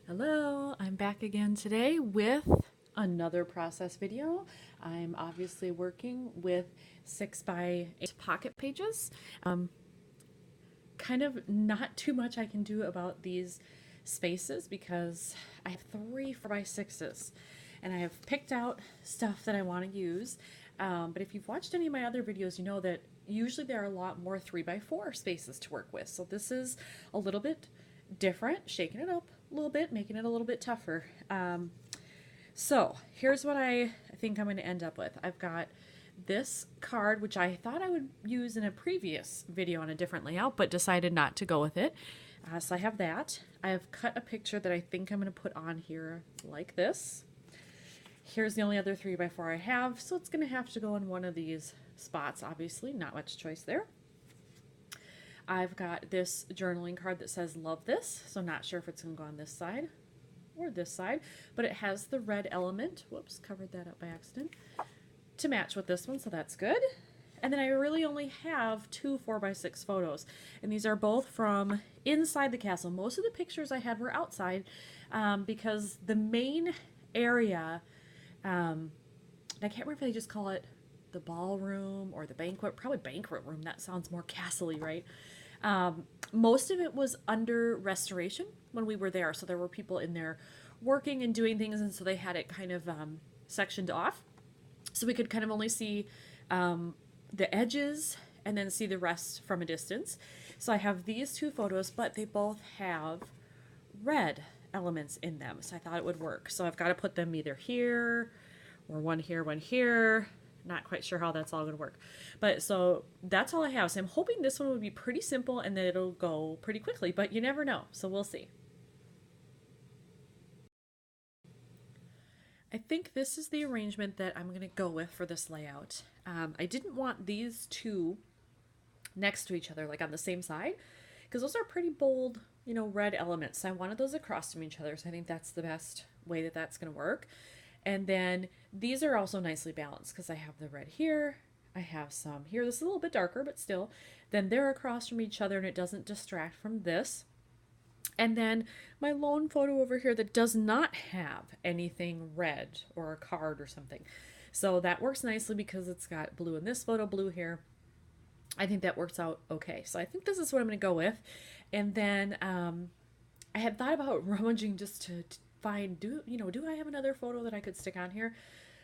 Hello, I'm back again today with another process video. I'm obviously working with 6x8 pocket pages. Kind of not too much I can do about these spaces because I have 3 4x6s and I have picked out stuff that I want to use. But if you've watched any of my other videos, you know that usually there are a lot more 3x4 spaces to work with. So this is a little bit different, shaking it up a little bit, making it a little bit tougher. So here's what I think I'm going to end up with. I've got this card, which I thought I would use in a previous video on a different layout, but decided not to go with it. So I have that. I have cut a picture that I think I'm going to put on here like this. Here's the only other 3x4 I have, so it's going to have to go in one of these spots, obviously. Not much choice there. I've got this journaling card that says love this, so not sure if it's going to go on this side or this side, but it has the red element. Whoops, covered that up by accident. To match with this one, so that's good. And then I really only have 2 4x6 photos, and these are both from inside the castle. Most of the pictures I had were outside because the main area, I can't remember if they just call it the ballroom or the banquet, probably banquet room. That sounds more castle-y, right? Most of it was under restoration when we were there. So there were people in there working and doing things. And so they had it kind of sectioned off. So we could kind of only see the edges and then see the rest from a distance. So I have these 2 photos, but they both have red elements in them. So I thought it would work. So I've got to put them either here or one here, one here. Not quite sure how that's all going to work. But so that's all I have. So I'm hoping this one would be pretty simple and that it'll go pretty quickly, but you never know. So we'll see. I think this is the arrangement that I'm going to go with for this layout. I didn't want these 2 next to each other, like on the same side, because those are pretty bold, red elements. So I wanted those across from each other. So I think that's the best way that that's going to work. And then these are also nicely balanced because I have the red here, I have some here. This is a little bit darker, but still. Then they're across from each other and it doesn't distract from this. And then my lone photo over here that does not have anything red or a card or something. So that works nicely because it's got blue in this photo, blue here. I think that works out okay. So I think this is what I'm going to go with. And then I had thought about rummaging just to find, do I have another photo that I could stick on here?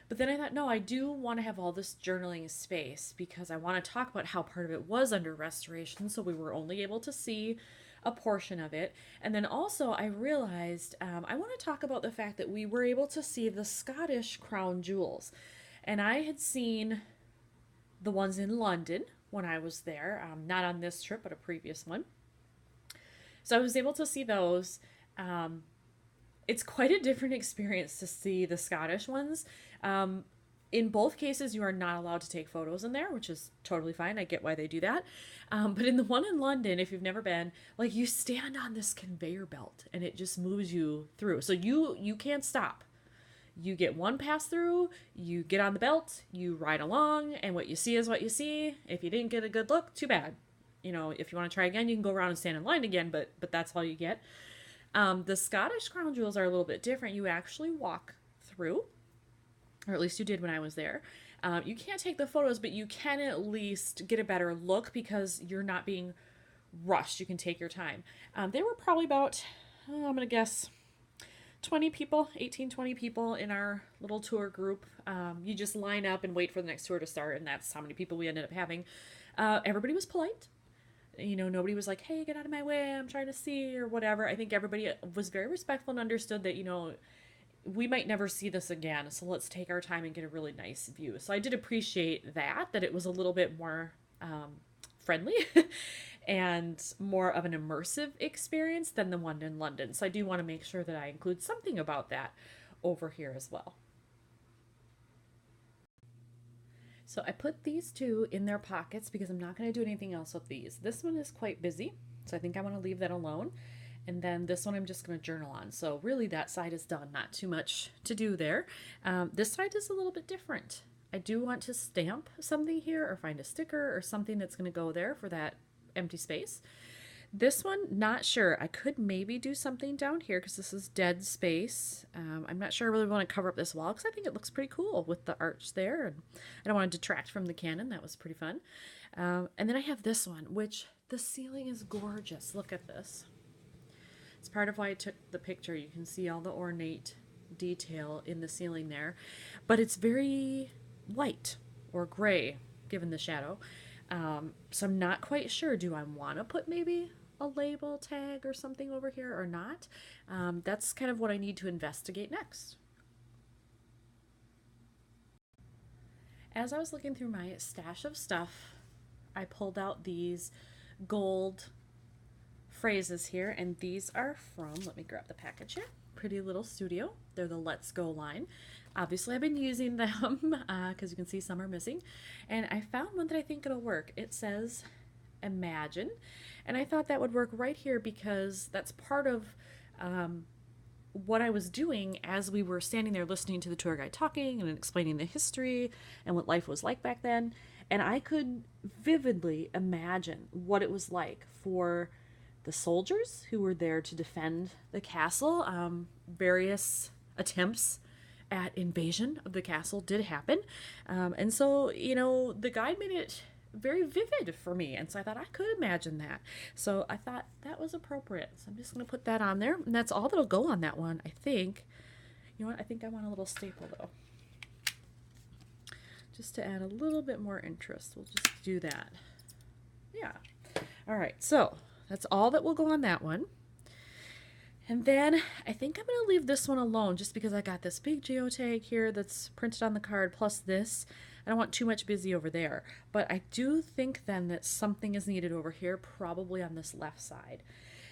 But then I thought, no, I do want to have all this journaling space because I want to talk about how part of it was under restoration. So we were only able to see a portion of it. And then also I realized I want to talk about the fact that we were able to see the Scottish crown jewels. And I had seen the ones in London when I was there, not on this trip, but a previous one. So I was able to see those. It's quite a different experience to see the Scottish ones. In both cases, you are not allowed to take photos in there, which is totally fine. I get why they do that. But in the one in London, if you've never been, like you stand on this conveyor belt and it just moves you through. So you can't stop. You get one pass through, you get on the belt, you ride along, and what you see is what you see. If you didn't get a good look, too bad. If you want to try again, you can go around and stand in line again, but that's all you get. The Scottish crown jewels are a little bit different. You actually walk through, or at least you did when I was there. You can't take the photos, but you can at least get a better look because you're not being rushed. You can take your time. They were probably about, I'm going to guess, 20 people, 18, 20 people in our little tour group. You just line up and wait for the next tour to start, and that's how many people we ended up having. Everybody was polite. Nobody was like, hey, get out of my way, I'm trying to see, or whatever. I think everybody was very respectful and understood that, we might never see this again, so let's take our time and get a really nice view. So I did appreciate that it was a little bit more friendly and more of an immersive experience than the one in London. So I do want to make sure that I include something about that over here as well. So I put these 2 in their pockets because I'm not going to do anything else with these. This one is quite busy, so I think I want to leave that alone. And then this one I'm just going to journal on. So really that side is done, not too much to do there. This side is a little bit different. I do want to stamp something here or find a sticker or something that's going to go there for that empty space. This one, not sure. I could maybe do something down here because this is dead space. I'm not sure I really want to cover up this wall because I think it looks pretty cool with the arch there. And I don't want to detract from the cannon. That was pretty fun. And then I have this one, which the ceiling is gorgeous. Look at this. It's part of why I took the picture. You can see all the ornate detail in the ceiling there. But it's very white or gray, given the shadow. So I'm not quite sure. Do I want to put maybe a label tag or something over here or not? That's kind of what I need to investigate next. As I was looking through my stash of stuff, I pulled out these gold phrases here, and these are from, let me grab the package here, Pretty Little Studio. They're the Let's Go line. Obviously, I've been using them because you can see some are missing. And I found one that I think it'll work. It says, imagine. And I thought that would work right here because that's part of what I was doing as we were standing there listening to the tour guide talking and explaining the history and what life was like back then. And I could vividly imagine what it was like for the soldiers who were there to defend the castle. Various attempts at invasion of the castle did happen. And so, you know, the guide made it very vivid for me. And so I thought I could imagine that. So I thought that was appropriate. So I'm just going to put that on there. And that's all that'll go on that one, I think. You know what? I think I want a little staple, though. Just to add a little bit more interest. We'll just do that. Yeah. All right. So that's all that will go on that one. And then I think I'm going to leave this one alone just because I got this big geotag here that's printed on the card plus this. I don't want too much busy over there. But I do think then that something is needed over here, probably on this left side.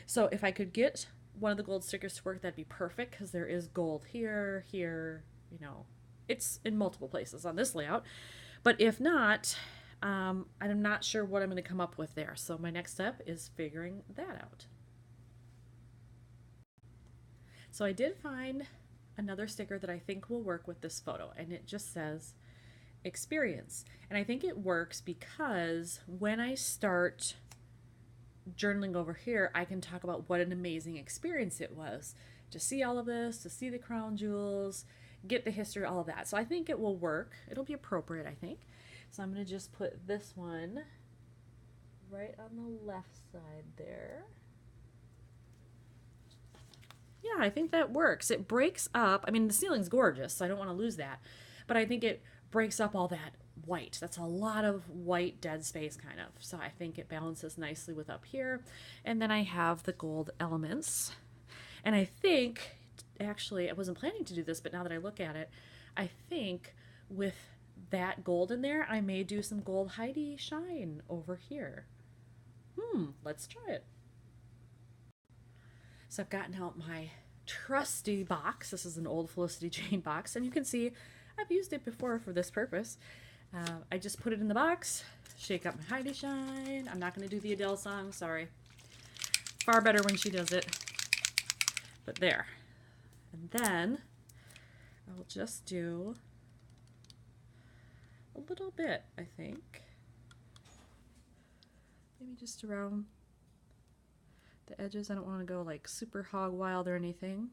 So if I could get one of the gold stickers to work, that'd be perfect because there is gold here, here, you know. It's in multiple places on this layout. But if not, I'm not sure what I'm going to come up with there. So my next step is figuring that out. So I did find another sticker that I think will work with this photo, and it just says experience. And I think it works because when I start journaling over here, I can talk about what an amazing experience it was to see all of this, to see the crown jewels, get the history, all of that. So I think it will work. It'll be appropriate, I think. So I'm going to just put this one right on the left side there. Yeah, I think that works. It breaks up. I mean, the ceiling's gorgeous, so I don't want to lose that. But I think it breaks up all that white. That's a lot of white dead space, kind of. So I think it balances nicely with up here. And then I have the gold elements. And I think, actually, I wasn't planning to do this, but now that I look at it, I think with that gold in there, I may do some gold Heidi shine over here. Let's try it. So I've gotten out my trusty box. This is an old Felicity Jane box, and you can see I've used it before for this purpose. I just put it in the box, shake up my Heidi shine. I'm not going to do the Adele song, sorry. Far better when she does it. But there. And then I'll just do a little bit, I think. Maybe just around the edges. I don't want to go like super hog wild or anything.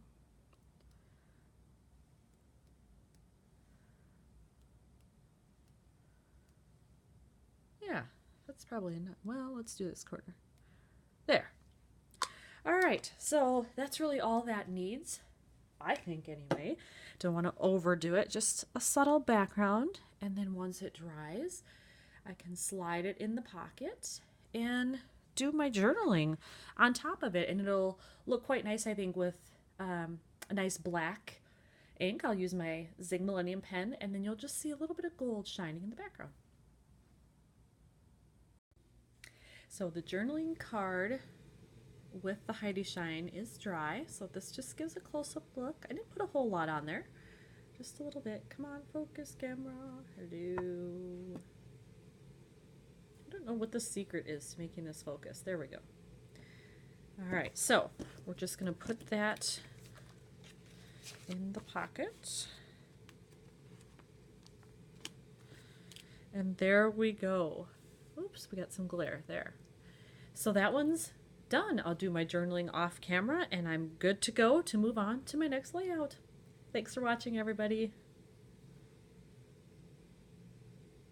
Yeah, that's probably enough. Well, let's do this corner. There. All right, so that's really all that needs, I think anyway. Don't want to overdo it, just a subtle background. And then once it dries, I can slide it in the pocket and do my journaling on top of it. And it'll look quite nice, I think, with a nice black ink. I'll use my Zig Millennium pen, and then you'll just see a little bit of gold shining in the background. So the journaling card with the Heidi Shine is dry, so this just gives a close-up look. I didn't put a whole lot on there, just a little bit. Come on, focus, camera. Hello. I don't know what the secret is to making this focus. There we go. All right, so we're just going to put that in the pocket. And there we go. Oops, we got some glare there. So that one's done. I'll do my journaling off camera and I'm good to go to move on to my next layout. Thanks for watching, everybody.